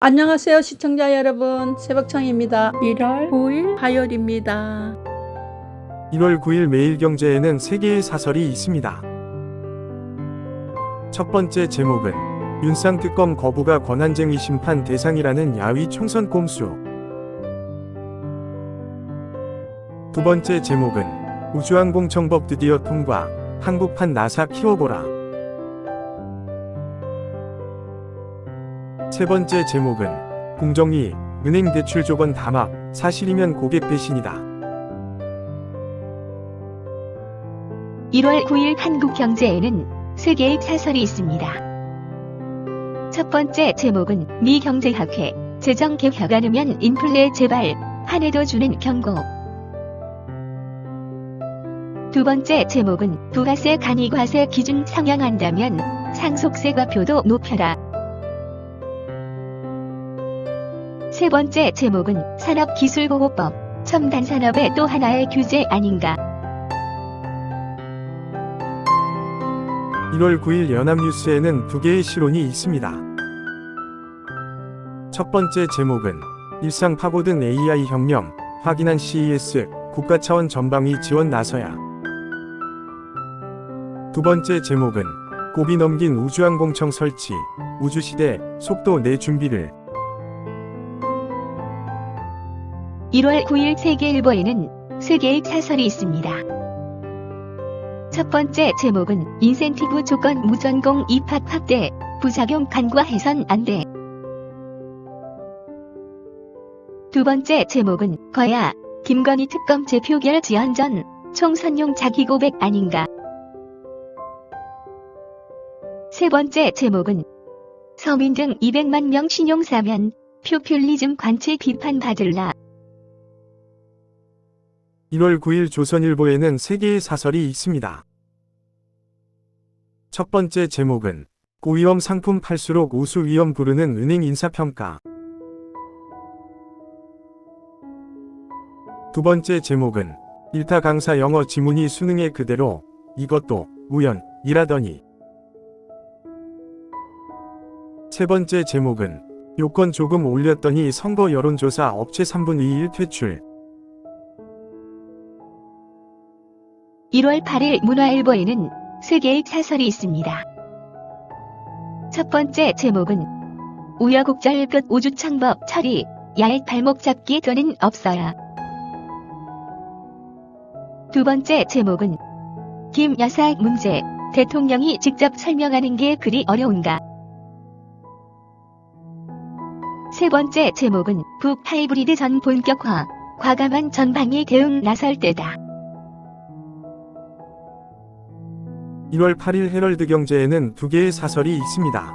안녕하세요 시청자 여러분, 새벽청입니다. 1월 9일 화요일입니다. 1월 9일 매일경제에는 3개의 사설이 있습니다. 첫 번째 제목은 윤상특검 거부가 권한쟁의 심판 대상이라는 야위 총선 꼼수. 두 번째 제목은 우주항공청법 드디어 통과, 한국판 나사 키워보라. 세 번째 제목은 공정위, 은행 대출 조건 담합, 사실이면 고객 배신이다. 1월 9일 한국경제에는 3개의 사설이 있습니다. 첫 번째 제목은 미 경제학회, 재정개혁 않으면 인플레 재발, 한 해 더 주는 경고. 두 번째 제목은 부가세 간이과세 기준 상향한다면 상속세과표도 높여라. 세 번째 제목은 산업기술보호법, 첨단산업의 또 하나의 규제 아닌가. 1월 9일 연합뉴스에는 2개의 실론이 있습니다. 첫 번째 제목은 일상 파고든 AI 혁명, 확인한 CES, 국가 차원 전방위 지원 나서야. 두 번째 제목은 고비 넘긴 우주항공청 설치, 우주시대, 속도 내 준비를. 1월 9일 세계일보에는 3개의 사설이 있습니다. 첫 번째 제목은 인센티브 조건 무전공 입학 확대, 부작용 간과해선 안 돼. 두 번째 제목은 거야, 김건희 특검 재표결 지연 전 총선용 자기 고백 아닌가. 세 번째 제목은 서민 등 200만 명 신용사면 포퓰리즘 관치 비판받을라. 1월 9일 조선일보에는 3개의 사설이 있습니다. 첫 번째 제목은 고위험 상품 팔수록 우수위험 부르는 은행 인사평가. 두 번째 제목은 일타 강사 영어 지문이 수능에 그대로, 이것도 우연이라더니. 세 번째 제목은 요건 조금 올렸더니 선거 여론조사 업체 3분의 1 퇴출. 1월 8일 문화일보에는 3개의 사설이 있습니다. 첫 번째 제목은 우여곡절 끝 우주청법 처리, 야액 발목 잡기 더는 없어야. 두 번째 제목은 김 여사 문제, 대통령이 직접 설명하는 게 그리 어려운가. 세 번째 제목은 북 하이브리드 전 본격화, 과감한 전방위 대응 나설 때다. 1월 8일 헤럴드 경제에는 2개의 사설이 있습니다.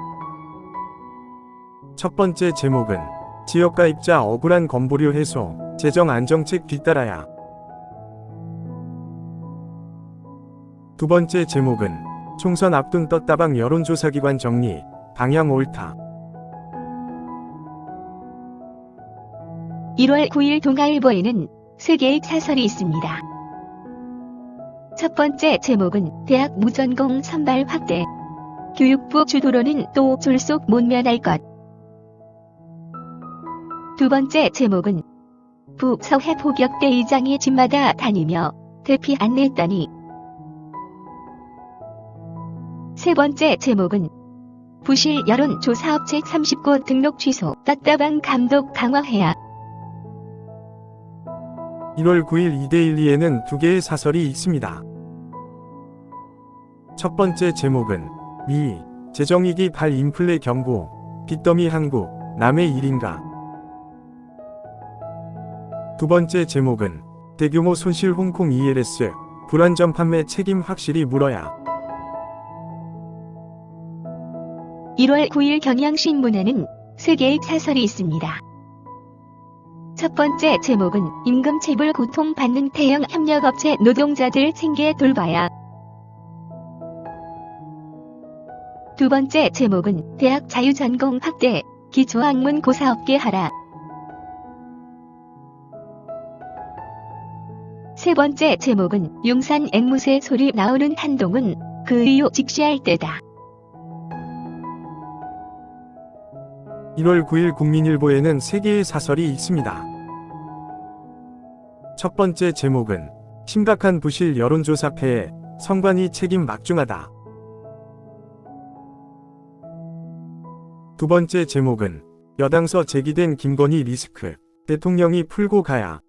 첫 번째 제목은 지역가입자 억울한 건보료 해소, 재정 안정책 뒤따라야. 두 번째 제목은 총선 앞둔 떴다방 여론조사기관 정리, 방향 옳다. 1월 9일 동아일보에는 3개의 사설이 있습니다. 첫 번째 제목은 대학 무전공 선발 확대, 교육부 주도로는 또 졸속 못 면할 것. 두 번째 제목은 북서해 포격대 의장이 집마다 다니며 대피 안 냈다니. 세 번째 제목은 부실 여론조사업체 30곳 등록 취소, 떴다방 감독 강화해야. 1월 9일 이데일리에는 2개의 사설이 있습니다. 첫 번째 제목은 미, 재정위기 발인플레 경고, 빚더미 한국, 남의 일인가. 두 번째 제목은 대규모 손실 홍콩 ELS, 불안전 판매 책임 확실히 물어야. 1월 9일 경향신문에는 3개의 사설이 있습니다. 첫 번째 제목은 임금체불 고통받는 태형 협력업체 노동자들 생계 돌봐야. 두 번째 제목은 대학 자유전공 확대, 기초학문 고사업계 하라. 세 번째 제목은 용산 앵무새 소리 나오는 한동훈, 그 이유 직시할 때다. 1월 9일 국민일보에는 3개의 사설이 있습니다. 첫 번째 제목은 심각한 부실 여론조사 폐해, 선관위 책임 막중하다. 두 번째 제목은 여당서 제기된 김건희 리스크, 대통령이 풀고 가야.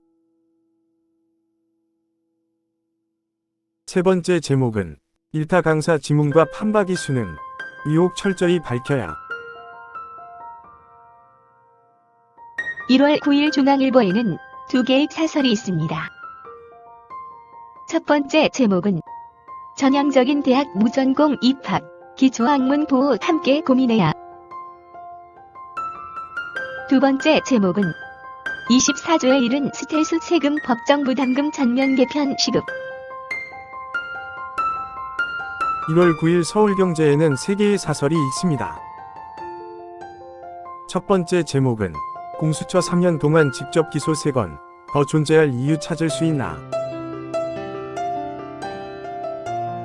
세 번째 제목은 일타 강사 지문과 판박이 수능, 의혹 철저히 밝혀야. 1월 9일 중앙일보에는 2개의 사설이 있습니다. 첫 번째 제목은 전향적인 대학 무전공 입학, 기초학문 보호 함께 고민해야. 두 번째 제목은 24조에 이른 스텔스 세금 법정 부담금 전면 개편 시급. 1월 9일 서울경제에는 3개의 사설이 있습니다. 첫 번째 제목은 공수처 3년 동안 직접 기소 3건, 더 존재할 이유 찾을 수 있나.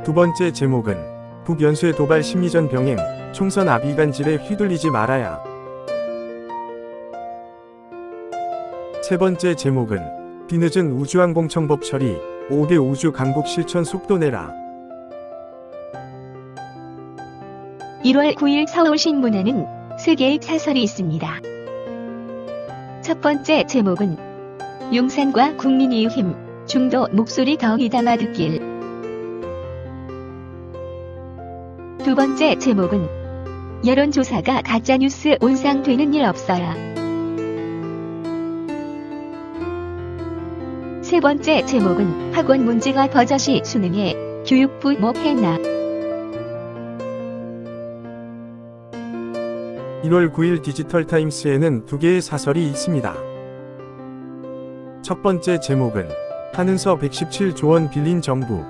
두 번째 제목은 북연수의 도발 심리전 병행, 총선 압이간질에 휘둘리지 말아야. 세 번째 제목은 뒤늦은 우주항공청법 처리, 5대 우주 강국 실천 속도 내라. 1월 9일 서울신문에는 3개의 사설이 있습니다. 첫 번째 제목은 용산과 국민의 힘, 중도 목소리 더위 담아 듣길. 두 번째 제목은 여론조사가 가짜뉴스 온상되는 일 없어야. 세 번째 제목은 학원 문제가 버젓이 수능에 교육부 뭐 했나. 1월 9일 디지털타임스에는 2개의 사설이 있습니다. 첫 번째 제목은 한은서 117조 원 빌린 정부,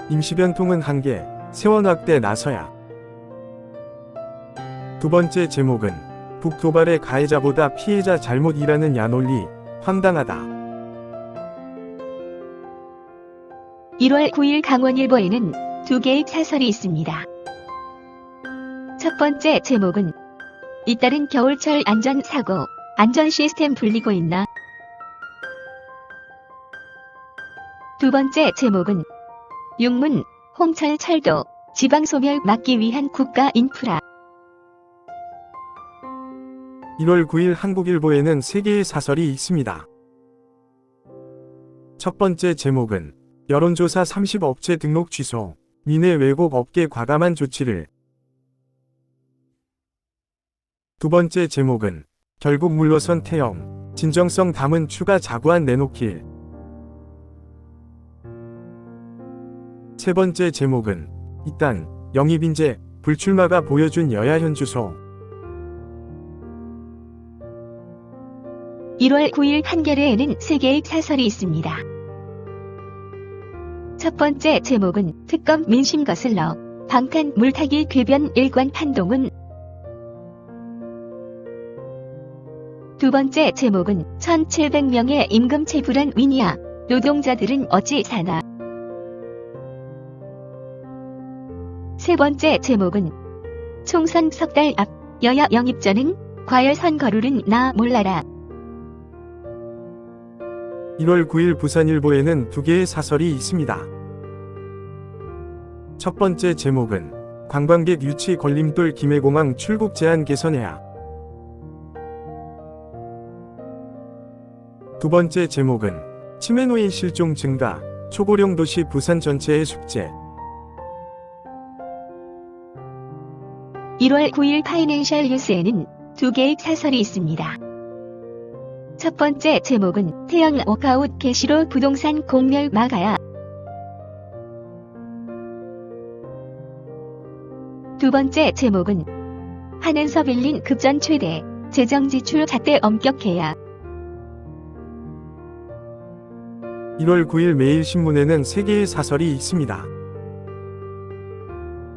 임시변통은 한계, 세원 확대 나서야. 두 번째 제목은 북도발의 가해자보다 피해자 잘못이라는 야논리, 황당하다. 1월 9일 강원일보에는 2개의 사설이 있습니다. 첫 번째 제목은 잇따른 겨울철 안전사고, 안전 시스템 불리고 있나. 두 번째 제목은 육문, 홍천 철도, 지방소멸 막기 위한 국가 인프라. 1월 9일 한국일보에는 3개의 사설이 있습니다. 첫 번째 제목은 여론조사 30업체 등록 취소, 미내 왜곡 업계 과감한 조치를. 두 번째 제목은 결국 물러선 태영, 진정성 담은 추가 자구안 내놓길. 세 번째 제목은 이딴 영입인재 불출마가 보여준 여야 현주소. 1월 9일 한겨레에는 3개의 사설이 있습니다. 첫 번째 제목은 특검 민심 거슬러 방탄 물타기 궤변 일관 판동은. 두 번째 제목은 1700명의 임금 체불한 위니아, 노동자들은 어찌 사나. 세 번째 제목은 총선 석 달 앞 여야 영입전은 과열 선거룰은 나 몰라라. 1월 9일 부산일보에는 2개의 사설이 있습니다. 첫 번째 제목은 관광객 유치 걸림돌 김해공항 출국 제한 개선해야. 두 번째 제목은 치매노인 실종 증가, 초고령 도시 부산 전체의 숙제. 1월 9일 파이낸셜 뉴스에는 2개의 사설이 있습니다. 첫 번째 제목은 태영 워크아웃 개시로 부동산 공멸 막아야. 두 번째 제목은 한은서 빌린 급전 최대, 재정지출 잣대 엄격해야. 1월 9일 매일신문에는 3개의 사설이 있습니다.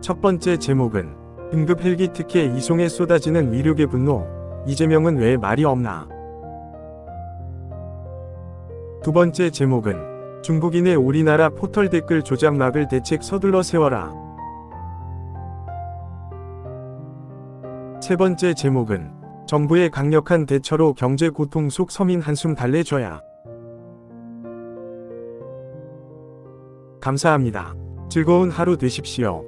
첫 번째 제목은 응급 헬기 특혜 이송에 쏟아지는 의료계 분노, 이재명은 왜 말이 없나. 두 번째 제목은 중국인의 우리나라 포털 댓글 조작 막을 대책 서둘러 세워라. 세 번째 제목은 정부의 강력한 대처로 경제 고통 속 서민 한숨 달래줘야. 감사합니다. 즐거운 하루 되십시오.